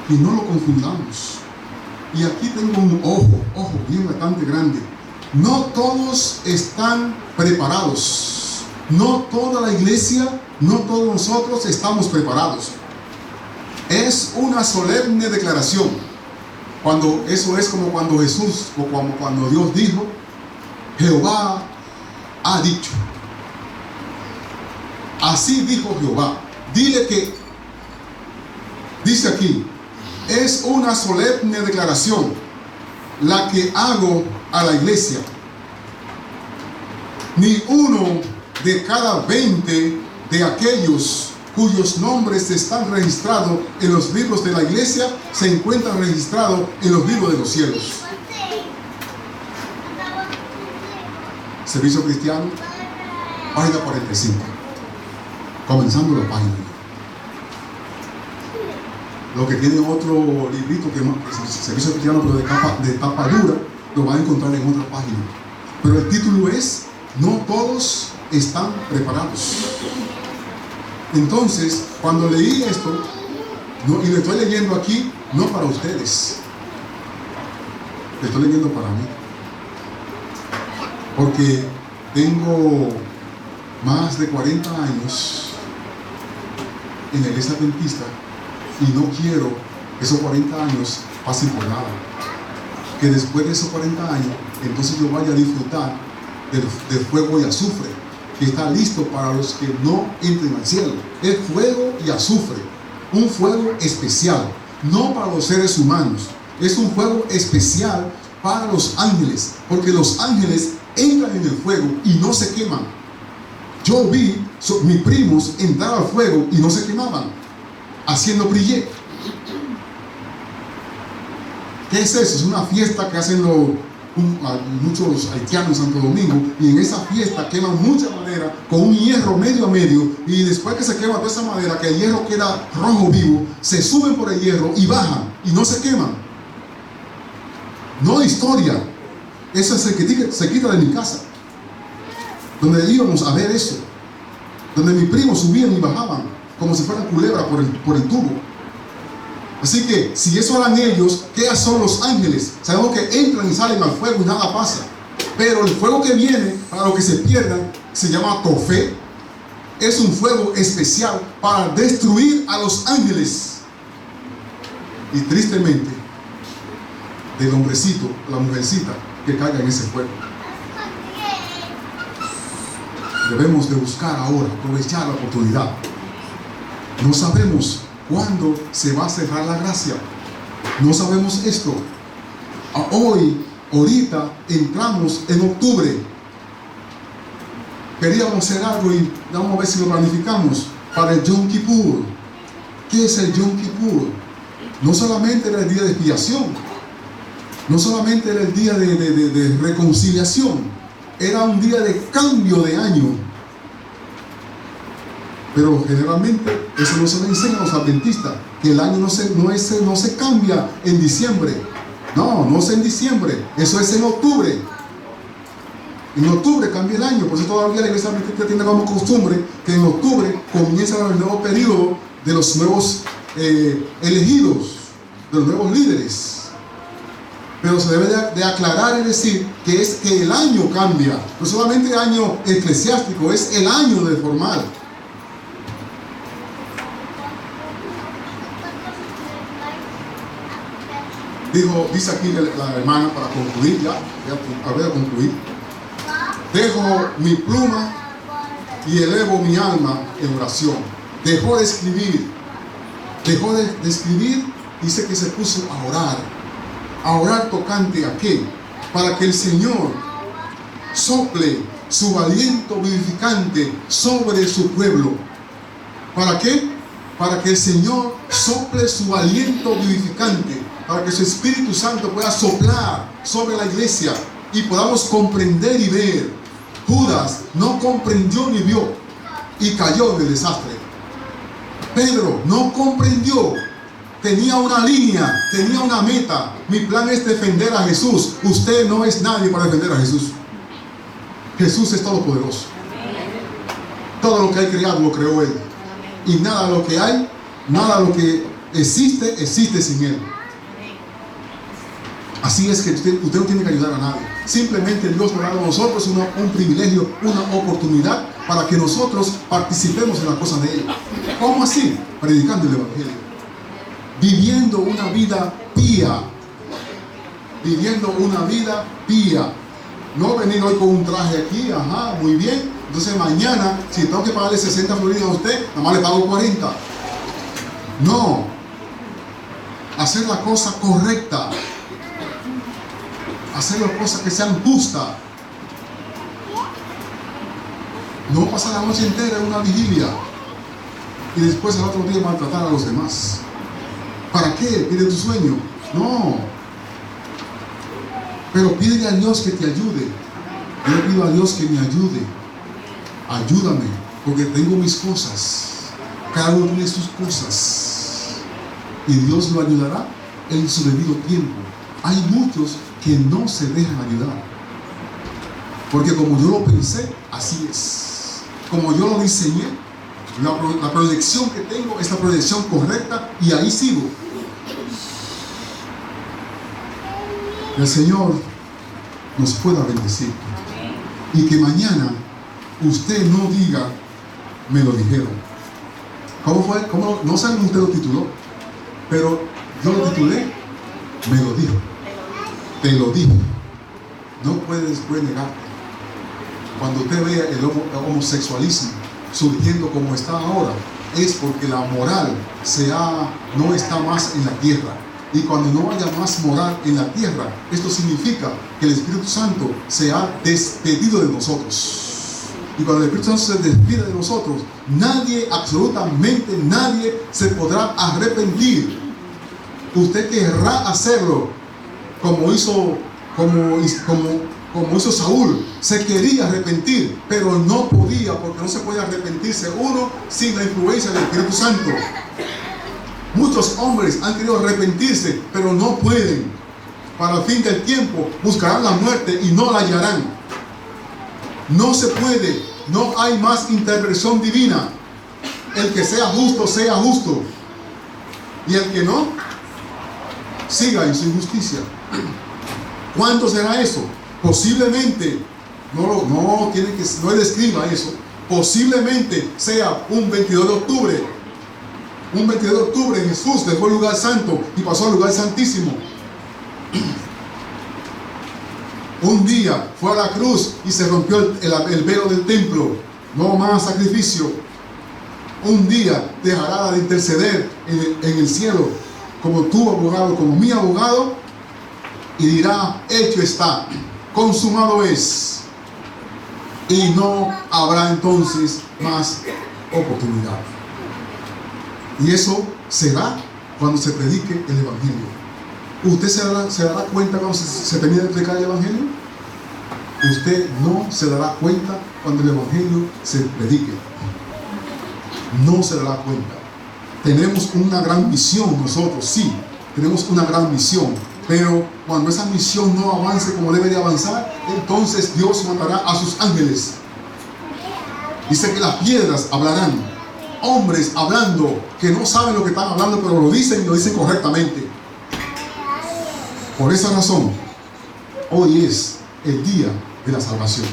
[SPEAKER 1] y no lo confundamos. Y aquí tengo un ojo bien bastante grande. No todos están preparados. No toda la iglesia, no todos nosotros estamos preparados. Es una solemne declaración. Eso es como cuando Jesús, o como cuando Dios dijo, Jehová ha dicho. Así dijo Jehová. Dile que, dice aquí, es una solemne declaración la que hago a la iglesia. Ni uno de cada 20 de aquellos cuyos nombres están registrados en los libros de la iglesia se encuentran registrados en los libros de los cielos. Servicio Cristiano, página 45. Comenzando la página. Lo que tiene otro librito que es Servicio Cristiano, pero de tapa dura, lo van a encontrar en otra página. Pero el título es: no todos están preparados. Entonces, cuando leí esto, y lo estoy leyendo aquí, no para ustedes, lo estoy leyendo para mí, porque tengo más de 40 años en la iglesia adventista y no quiero que esos 40 años pasen por nada. Que después de esos 40 años, entonces yo vaya a disfrutar del fuego y azufre que está listo para los que no entren al cielo. Es fuego y azufre, un fuego especial, no para los seres humanos, es un fuego especial para los ángeles, porque los ángeles entran en el fuego y no se queman. Yo vi mis primos entrar al fuego y no se quemaban, haciendo brillé. ¿Qué es eso? Es una fiesta que hacen muchos haitianos en Santo Domingo, y en esa fiesta queman mucha madera con un hierro medio a medio, y después que se quema toda esa madera, que el hierro queda rojo vivo, se suben por el hierro y bajan y no se queman. No hay historia. Eso se quita de mi casa, donde íbamos a ver eso, donde mis primos subían y bajaban como si fueran culebras por el tubo. Así que si eso harán ellos, ¿qué son los ángeles? Sabemos que entran y salen al fuego y nada pasa. Pero el fuego que viene para los que se pierdan se llama Tofé. Es un fuego especial para destruir a los ángeles. Y tristemente, del hombrecito, la mujercita que caiga en ese fuego. Debemos de buscar ahora, aprovechar la oportunidad. No sabemos cuándo se va a cerrar la gracia. No sabemos esto. Ahorita entramos en octubre. Queríamos hacer algo y vamos a ver si lo planificamos para el Yom Kippur. ¿Qué es el Yom Kippur? No solamente era el día de expiación, no solamente era el día de reconciliación, era un día de cambio de año. Pero generalmente eso no se le enseña a los adventistas, que el año no se cambia en diciembre. No es en diciembre, eso es en octubre. En octubre cambia el año, por eso todavía la iglesia adventista tiene como costumbre que en octubre comienza el nuevo periodo de los nuevos elegidos, de los nuevos líderes. Pero se debe de aclarar y decir que es que el año cambia, no solamente el año eclesiástico, es el año de formal. Dice aquí la hermana, para concluir voy a concluir. Dejo mi pluma y elevo mi alma en oración. Dejó de escribir, dice que se puso a orar. a orar tocante a qué? Para que el Señor sople su aliento vivificante sobre su pueblo. ¿Para qué? Para que el Señor sople su aliento vivificante, para que su Espíritu Santo pueda soplar sobre la iglesia y podamos comprender y ver. Judas no comprendió ni vio y cayó en el desastre. Pedro no comprendió, tenía una línea, tenía una meta. Mi plan es defender a Jesús. Usted no es nadie para defender a Jesús. Jesús es todopoderoso. Todo lo que hay creado lo creó Él. Y nada de lo que hay, nada de lo que existe, existe sin Él. Así es que usted no tiene que ayudar a nadie. Simplemente Dios nos ha dado a nosotros un privilegio, una oportunidad para que nosotros participemos en las cosas de Él. ¿Cómo así? Predicando el Evangelio. Viviendo una vida pía. Viviendo una vida pía. No venir hoy con un traje aquí, ajá, muy bien. Entonces mañana, si tengo que pagarle 60 floridas a usted, nada más le pago 40. No. Hacer la cosa correcta. Hacer las cosas que sean justas. No pasar la noche entera en una vigilia y después al otro día maltratar a los demás. ¿Para qué? Pide tu sueño. No. Pero pídele a Dios que te ayude. Yo le pido a Dios que me ayude. Ayúdame, porque tengo mis cosas. Cada uno tiene sus cosas. Y Dios lo ayudará en su debido tiempo. Hay muchos que no se dejan ayudar. Porque como yo lo pensé, así es. Como yo lo diseñé, la proyección que tengo es la proyección correcta y ahí sigo. El Señor nos pueda bendecir. Y que mañana usted no diga, me lo dijeron. ¿Cómo fue? ¿Cómo? No sé cómo usted lo tituló, pero yo lo titulé, me lo dijo. Te lo dijo. No puedes después negarte. Cuando usted vea el homosexualismo surgiendo como está ahora, es porque la moral no está más en la tierra. Y cuando no haya más moral en la tierra, esto significa que el Espíritu Santo se ha despedido de nosotros. Y cuando el Espíritu Santo se despide de nosotros, nadie, absolutamente nadie, se podrá arrepentir. Usted querrá hacerlo como hizo Saúl. Se quería arrepentir, pero no podía, porque no se puede arrepentirse uno sin la influencia del Espíritu Santo. Muchos hombres han querido arrepentirse, pero no pueden. Para el fin del tiempo buscarán la muerte y no la hallarán. No se puede. No hay más intervención divina. El que sea justo. Y el que no, siga en su injusticia. ¿Cuándo será eso? Posiblemente, no le escriba eso. Posiblemente sea un 22 de octubre. Un 22 de octubre Jesús dejó el lugar santo y pasó al lugar santísimo. Un día fue a la cruz y se rompió el velo del templo. No más sacrificio. Un día dejará de interceder en el cielo como tu abogado, como mi abogado, y dirá, hecho está, consumado es. Y no habrá entonces más oportunidad. Y eso será cuando se predique el Evangelio. ¿Usted se dará cuenta cuando se termine de predicar el Evangelio? Usted no se dará cuenta cuando el Evangelio se predique. No se dará cuenta. Tenemos una gran misión nosotros, sí, tenemos una gran misión. Pero cuando esa misión no avance como debe de avanzar, entonces Dios matará a sus ángeles. Dice que las piedras hablarán. Hombres hablando que no saben lo que están hablando, pero lo dicen y lo dicen correctamente. Por esa razón, hoy es el día de la salvación.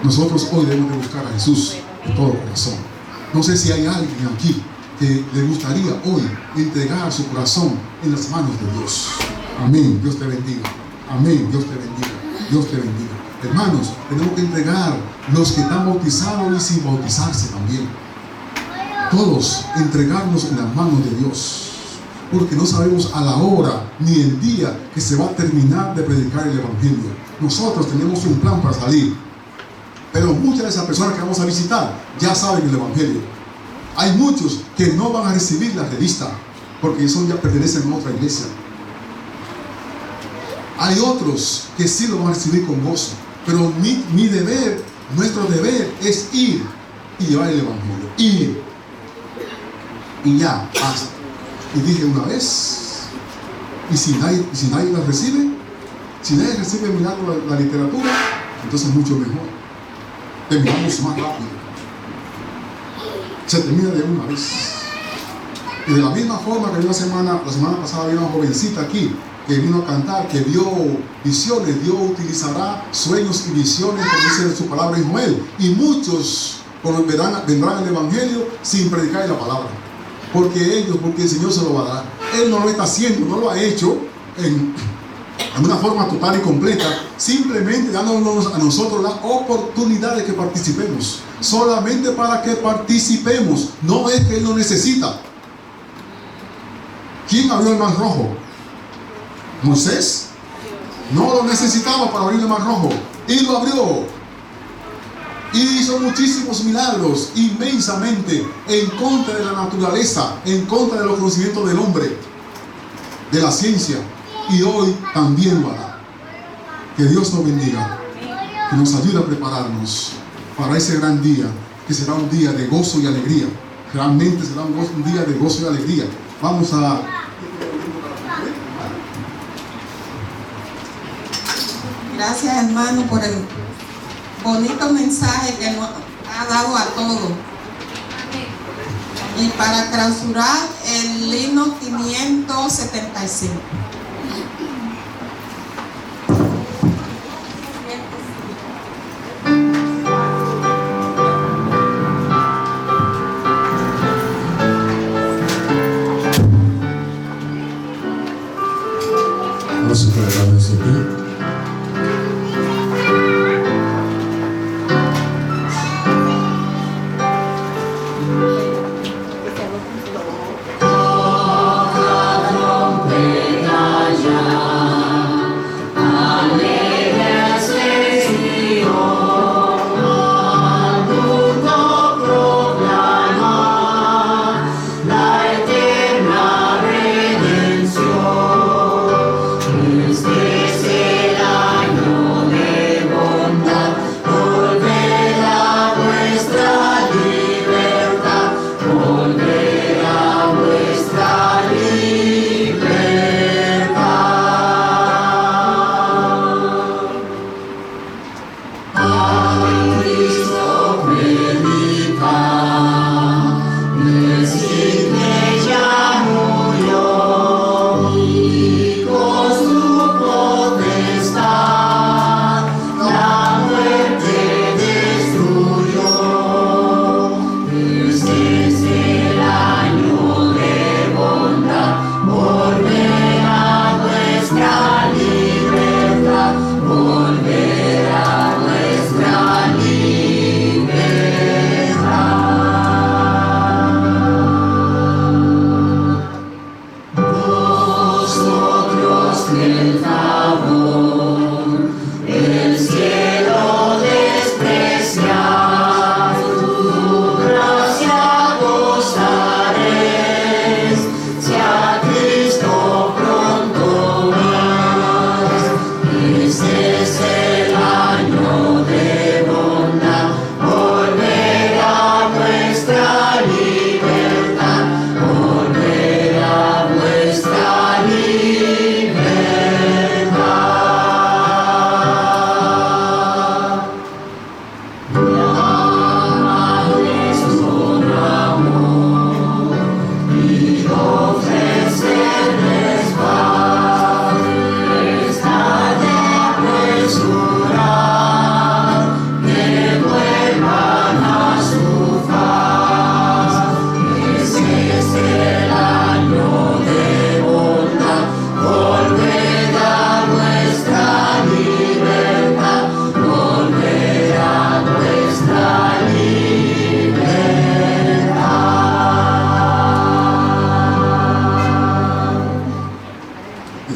[SPEAKER 1] Nosotros hoy debemos de buscar a Jesús de todo corazón. No sé si hay alguien aquí que le gustaría hoy entregar su corazón en las manos de Dios. Amén. Dios te bendiga. Amén. Dios te bendiga. Dios te bendiga. Hermanos, tenemos que entregar los que están bautizados y sin bautizarse también. Todos entregarnos en las manos de Dios. Porque no sabemos a la hora ni el día que se va a terminar de predicar el Evangelio. Nosotros tenemos un plan para salir, pero muchas de esas personas que vamos a visitar ya saben el Evangelio. Hay muchos que no van a recibir la revista porque eso ya pertenecen a otra iglesia. Hay otros que sí lo van a recibir con gozo, pero mi deber, nuestro deber es ir y llevar el Evangelio. Ir y ya, basta. Y dije una vez, y si nadie la recibe, si nadie recibe mirando la literatura, entonces mucho mejor. Terminamos más rápido. Se termina de una vez. Y de la misma forma que la semana pasada había una jovencita aquí que vino a cantar, que vio visiones. Dios utilizará sueños y visiones, como dice su palabra en Joel. Y muchos vendrán al Evangelio sin predicar la palabra. Porque el Señor se lo va a dar. Él no lo está haciendo, no lo ha hecho en una forma total y completa, simplemente dándonos a nosotros la oportunidad de que participemos. Solamente para que participemos. No es que Él lo necesita. ¿Quién abrió el mar rojo? Moisés. No lo necesitaba para abrir el mar rojo. Y lo abrió. Y hizo muchísimos milagros, inmensamente, en contra de la naturaleza, en contra de los conocimientos del hombre, de la ciencia. Y hoy también lo hará. Que Dios nos bendiga, que nos ayude a prepararnos para ese gran día, que será un día de gozo y alegría. Realmente será un día de gozo y alegría. Vamos a...
[SPEAKER 5] Gracias, hermano, por el bonito mensaje que nos ha dado a todos. Y para clausurar el himno 575.
[SPEAKER 2] Vamos a celebrar ese día. Volver a nuestra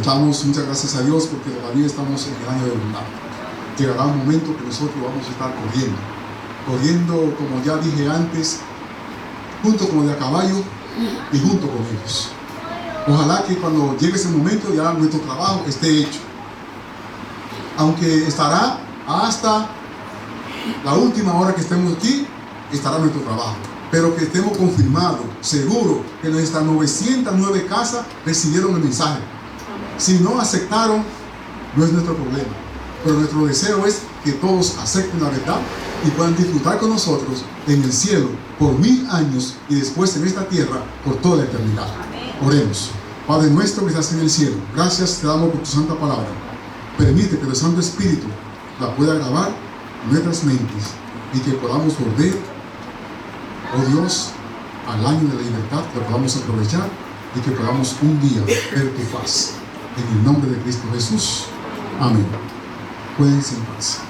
[SPEAKER 1] Damos muchas gracias a Dios porque todavía estamos en el año de bondad. Llegará un momento que nosotros vamos a estar corriendo, como ya dije antes, junto con los de a caballo y junto con ellos. Ojalá que cuando llegue ese momento ya nuestro trabajo esté hecho. Aunque estará hasta la última hora que estemos aquí, estará nuestro trabajo. Pero que estemos confirmados, seguros, que nuestras 909 casas recibieron el mensaje. Si no aceptaron, no es nuestro problema. Pero nuestro deseo es que todos acepten la verdad y puedan disfrutar con nosotros en el cielo por 1000 años y después en esta tierra por toda la eternidad. Oremos. Padre nuestro que estás en el cielo, gracias te damos por tu santa palabra. Permite que el Santo Espíritu la pueda grabar en nuestras mentes y que podamos volver, oh Dios, al año de la libertad, que podamos aprovechar y que podamos un día ver tu faz. En el nombre de Cristo Jesús. Amén. Pueden sentarse.